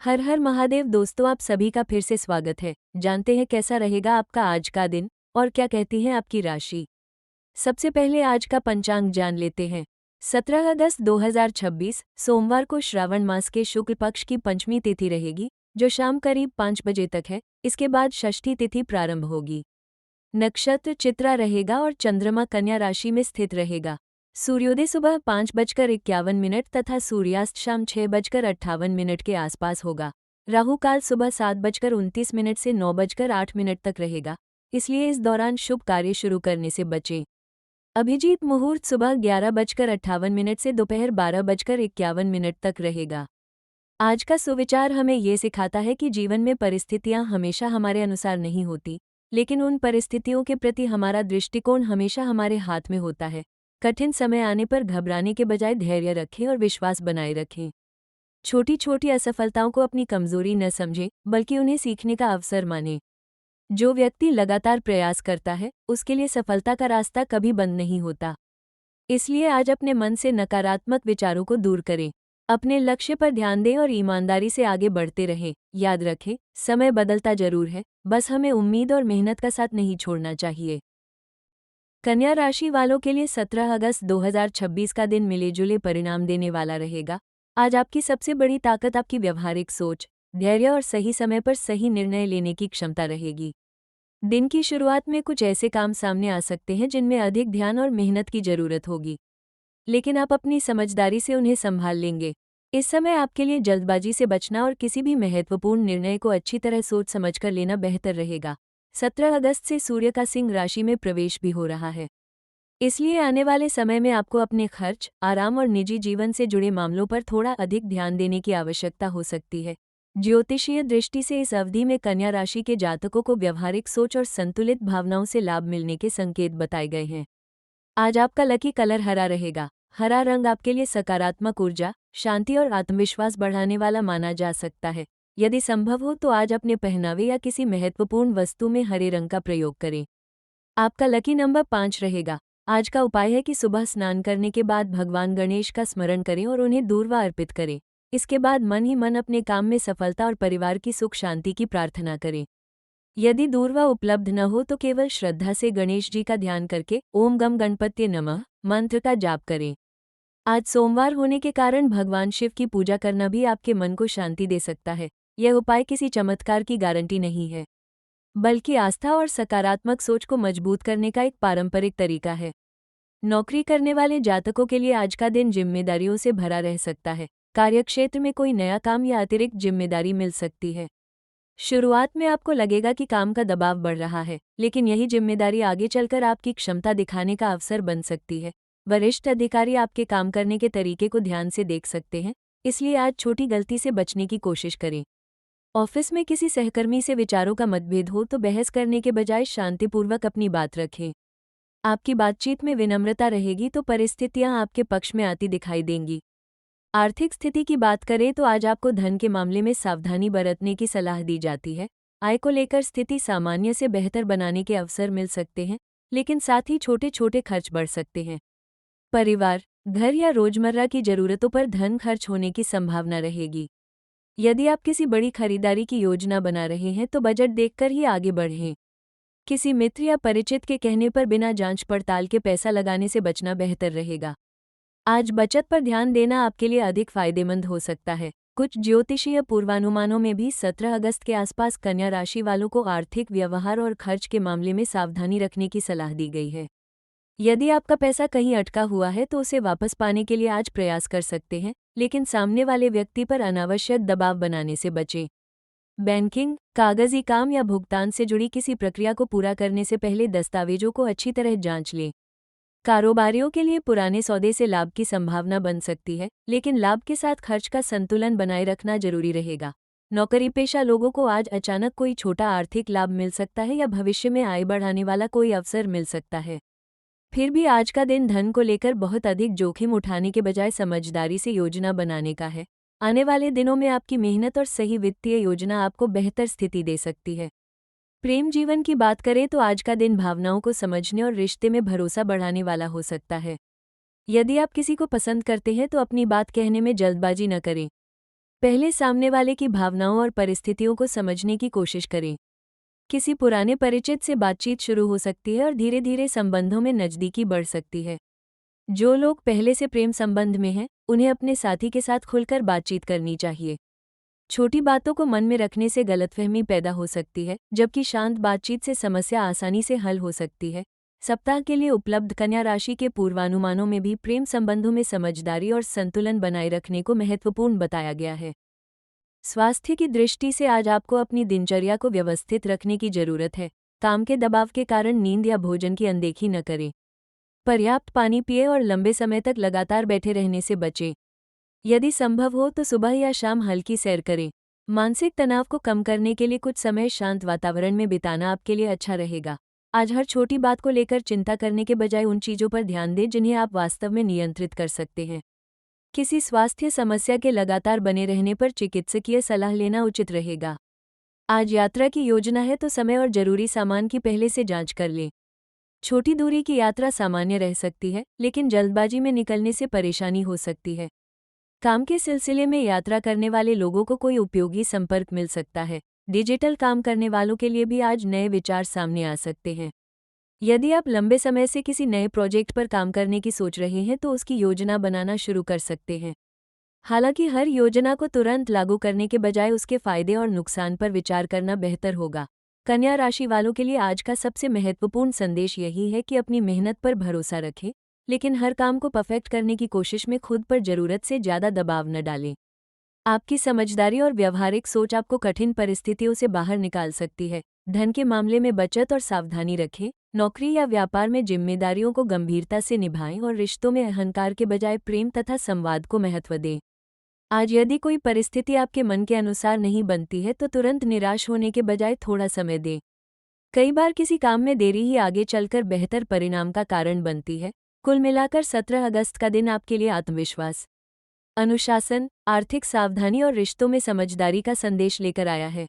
हर हर महादेव दोस्तों, आप सभी का फिर से स्वागत है। जानते हैं कैसा रहेगा आपका आज का दिन और क्या कहती है आपकी राशि। सबसे पहले आज का पंचांग जान लेते हैं। 17 अगस्त 2026 सोमवार को श्रावण मास के शुक्ल पक्ष की पंचमी तिथि रहेगी, जो शाम करीब 5 बजे तक है। इसके बाद षष्ठी तिथि प्रारंभ होगी। नक्षत्र चित्रा रहेगा और चंद्रमा कन्या राशि में स्थित रहेगा। सूर्योदय सुबह 5:51 तथा सूर्यास्त शाम 6:58 के आसपास होगा। राहु काल सुबह 7:29 से 9:08 तक रहेगा, इसलिए इस दौरान शुभ कार्य शुरू करने से बचें। अभिजीत मुहूर्त सुबह 11:58 से दोपहर 12:51 तक रहेगा। आज का सुविचार हमें ये सिखाता है कि जीवन में परिस्थितियां हमेशा हमारे अनुसार नहीं होती, लेकिन उन परिस्थितियों के प्रति हमारा दृष्टिकोण हमेशा हमारे हाथ में होता है। कठिन समय आने पर घबराने के बजाय धैर्य रखें और विश्वास बनाए रखें। छोटी छोटी असफलताओं को अपनी कमजोरी न समझें, बल्कि उन्हें सीखने का अवसर मानें। जो व्यक्ति लगातार प्रयास करता है, उसके लिए सफलता का रास्ता कभी बंद नहीं होता। इसलिए आज अपने मन से नकारात्मक विचारों को दूर करें। अपने लक्ष्य पर ध्यान दें और ईमानदारी से आगे बढ़ते रहें। याद रखें, समय बदलता जरूर है, बस हमें उम्मीद और मेहनत का साथ नहीं छोड़ना चाहिए। कन्या राशि वालों के लिए 17 अगस्त 2026 का दिन मिले-जुले परिणाम देने वाला रहेगा। आज आपकी सबसे बड़ी ताकत आपकी व्यवहारिक सोच, धैर्य और सही समय पर सही निर्णय लेने की क्षमता रहेगी। दिन की शुरुआत में कुछ ऐसे काम सामने आ सकते हैं जिनमें अधिक ध्यान और मेहनत की जरूरत होगी, लेकिन आप अपनी समझदारी से उन्हें संभाल लेंगे। इस समय आपके लिए जल्दबाजी से बचना और किसी भी महत्वपूर्ण निर्णय को अच्छी तरह सोच समझकर लेना बेहतर रहेगा। 17 अगस्त से सूर्य का सिंह राशि में प्रवेश भी हो रहा है, इसलिए आने वाले समय में आपको अपने खर्च, आराम और निजी जीवन से जुड़े मामलों पर थोड़ा अधिक ध्यान देने की आवश्यकता हो सकती है। ज्योतिषीय दृष्टि से इस अवधि में कन्या राशि के जातकों को व्यवहारिक सोच और संतुलित भावनाओं से लाभ मिलने के संकेत बताए गए हैं। आज आपका लकी कलर हरा रहेगा। हरा रंग आपके लिए सकारात्मक ऊर्जा, शांति और आत्मविश्वास बढ़ाने वाला माना जा सकता है। यदि संभव हो तो आज अपने पहनावे या किसी महत्वपूर्ण वस्तु में हरे रंग का प्रयोग करें। आपका लकी नंबर 5 रहेगा। आज का उपाय है कि सुबह स्नान करने के बाद भगवान गणेश का स्मरण करें और उन्हें दूर्वा अर्पित करें। इसके बाद मन ही मन अपने काम में सफलता और परिवार की सुख शांति की प्रार्थना करें। यदि दूर्वा उपलब्ध न हो तो केवल श्रद्धा से गणेश जी का ध्यान करके ओम गम गणपत्ये नमः मंत्र का जाप करें। आज सोमवार होने के कारण भगवान शिव की पूजा करना भी आपके मन को शांति दे सकता है। यह उपाय किसी चमत्कार की गारंटी नहीं है, बल्कि आस्था और सकारात्मक सोच को मजबूत करने का एक पारंपरिक तरीका है। नौकरी करने वाले जातकों के लिए आज का दिन जिम्मेदारियों से भरा रह सकता है। कार्यक्षेत्र में कोई नया काम या अतिरिक्त जिम्मेदारी मिल सकती है। शुरुआत में आपको लगेगा कि काम का दबाव बढ़ रहा है, लेकिन यही जिम्मेदारी आगे चलकर आपकी क्षमता दिखाने का अवसर बन सकती है। वरिष्ठ अधिकारी आपके काम करने के तरीके को ध्यान से देख सकते हैं, इसलिए आज छोटी गलती से बचने की कोशिश करें। ऑफिस में किसी सहकर्मी से विचारों का मतभेद हो तो बहस करने के बजाय शांतिपूर्वक अपनी बात रखें। आपकी बातचीत में विनम्रता रहेगी तो परिस्थितियां आपके पक्ष में आती दिखाई देंगी। आर्थिक स्थिति की बात करें तो आज आपको धन के मामले में सावधानी बरतने की सलाह दी जाती है। आय को लेकर स्थिति सामान्य से बेहतर बनाने के अवसर मिल सकते हैं, लेकिन साथ ही छोटे छोटे खर्च बढ़ सकते हैं। परिवार, घर या रोजमर्रा की जरूरतों पर धन खर्च होने की संभावना रहेगी। यदि आप किसी बड़ी खरीदारी की योजना बना रहे हैं तो बजट देखकर ही आगे बढ़ें। किसी मित्र या परिचित के कहने पर बिना जांच पड़ताल के पैसा लगाने से बचना बेहतर रहेगा। आज बचत पर ध्यान देना आपके लिए अधिक फायदेमंद हो सकता है। कुछ ज्योतिषीय पूर्वानुमानों में भी 17 अगस्त के आसपास कन्या राशि वालों को आर्थिक व्यवहार और खर्च के मामले में सावधानी रखने की सलाह दी गई है। यदि आपका पैसा कहीं अटका हुआ है तो उसे वापस पाने के लिए आज प्रयास कर सकते हैं, लेकिन सामने वाले व्यक्ति पर अनावश्यक दबाव बनाने से बचें। बैंकिंग, कागजी काम या भुगतान से जुड़ी किसी प्रक्रिया को पूरा करने से पहले दस्तावेजों को अच्छी तरह जांच लें। कारोबारियों के लिए पुराने सौदे से लाभ की संभावना बन सकती है, लेकिन लाभ के साथ खर्च का संतुलन बनाए रखना जरूरी रहेगा। नौकरी पेशा लोगों को आज अचानक कोई छोटा आर्थिक लाभ मिल सकता है या भविष्य में आय बढ़ाने वाला कोई अवसर मिल सकता है। फिर भी आज का दिन धन को लेकर बहुत अधिक जोखिम उठाने के बजाय समझदारी से योजना बनाने का है। आने वाले दिनों में आपकी मेहनत और सही वित्तीय योजना आपको बेहतर स्थिति दे सकती है। प्रेम जीवन की बात करें तो आज का दिन भावनाओं को समझने और रिश्ते में भरोसा बढ़ाने वाला हो सकता है। यदि आप किसी को पसंद करते हैं तो अपनी बात कहने में जल्दबाजी न करें। पहले सामने वाले की भावनाओं और परिस्थितियों को समझने की कोशिश करें। किसी पुराने परिचित से बातचीत शुरू हो सकती है और धीरे धीरे संबंधों में नज़दीकी बढ़ सकती है। जो लोग पहले से प्रेम संबंध में हैं, उन्हें अपने साथी के साथ खुलकर बातचीत करनी चाहिए। छोटी बातों को मन में रखने से गलतफहमी पैदा हो सकती है, जबकि शांत बातचीत से समस्या आसानी से हल हो सकती है। सप्ताह के लिए उपलब्ध कन्या राशि के पूर्वानुमानों में भी प्रेम संबंधों में समझदारी और संतुलन बनाए रखने को महत्वपूर्ण बताया गया है। स्वास्थ्य की दृष्टि से आज आपको अपनी दिनचर्या को व्यवस्थित रखने की जरूरत है। काम के दबाव के कारण नींद या भोजन की अनदेखी न करें। पर्याप्त पानी पिए और लंबे समय तक लगातार बैठे रहने से बचें। यदि संभव हो तो सुबह या शाम हल्की सैर करें। मानसिक तनाव को कम करने के लिए कुछ समय शांत वातावरण में बिताना आपके लिए अच्छा रहेगा। आज हर छोटी बात को लेकर चिंता करने के बजाय उन चीज़ों पर ध्यान दें जिन्हें आप वास्तव में नियंत्रित कर सकते हैं। किसी स्वास्थ्य समस्या के लगातार बने रहने पर चिकित्सकीय सलाह लेना उचित रहेगा। आज यात्रा की योजना है तो समय और जरूरी सामान की पहले से जांच कर लें। छोटी दूरी की यात्रा सामान्य रह सकती है, लेकिन जल्दबाजी में निकलने से परेशानी हो सकती है। काम के सिलसिले में यात्रा करने वाले लोगों को कोई उपयोगी संपर्क मिल सकता है। डिजिटल काम करने वालों के लिए भी आज नए विचार सामने आ सकते हैं। यदि आप लंबे समय से किसी नए प्रोजेक्ट पर काम करने की सोच रहे हैं तो उसकी योजना बनाना शुरू कर सकते हैं। हालांकि हर योजना को तुरंत लागू करने के बजाय उसके फायदे और नुकसान पर विचार करना बेहतर होगा। कन्या राशि वालों के लिए आज का सबसे महत्वपूर्ण संदेश यही है कि अपनी मेहनत पर भरोसा रखें, लेकिन हर काम को परफेक्ट करने की कोशिश में खुद पर जरूरत से ज़्यादा दबाव न डालें। आपकी समझदारी और व्यावहारिक सोच आपको कठिन परिस्थितियों से बाहर निकाल सकती है। धन के मामले में बचत और सावधानी रखें। नौकरी या व्यापार में जिम्मेदारियों को गंभीरता से निभाएं और रिश्तों में अहंकार के बजाय प्रेम तथा संवाद को महत्व दें। आज यदि कोई परिस्थिति आपके मन के अनुसार नहीं बनती है तो तुरंत निराश होने के बजाय थोड़ा समय दें। कई बार किसी काम में देरी ही आगे चलकर बेहतर परिणाम का कारण बनती है। कुल मिलाकर 17 अगस्त का दिन आपके लिए आत्मविश्वास, अनुशासन, आर्थिक सावधानी और रिश्तों में समझदारी का संदेश लेकर आया है।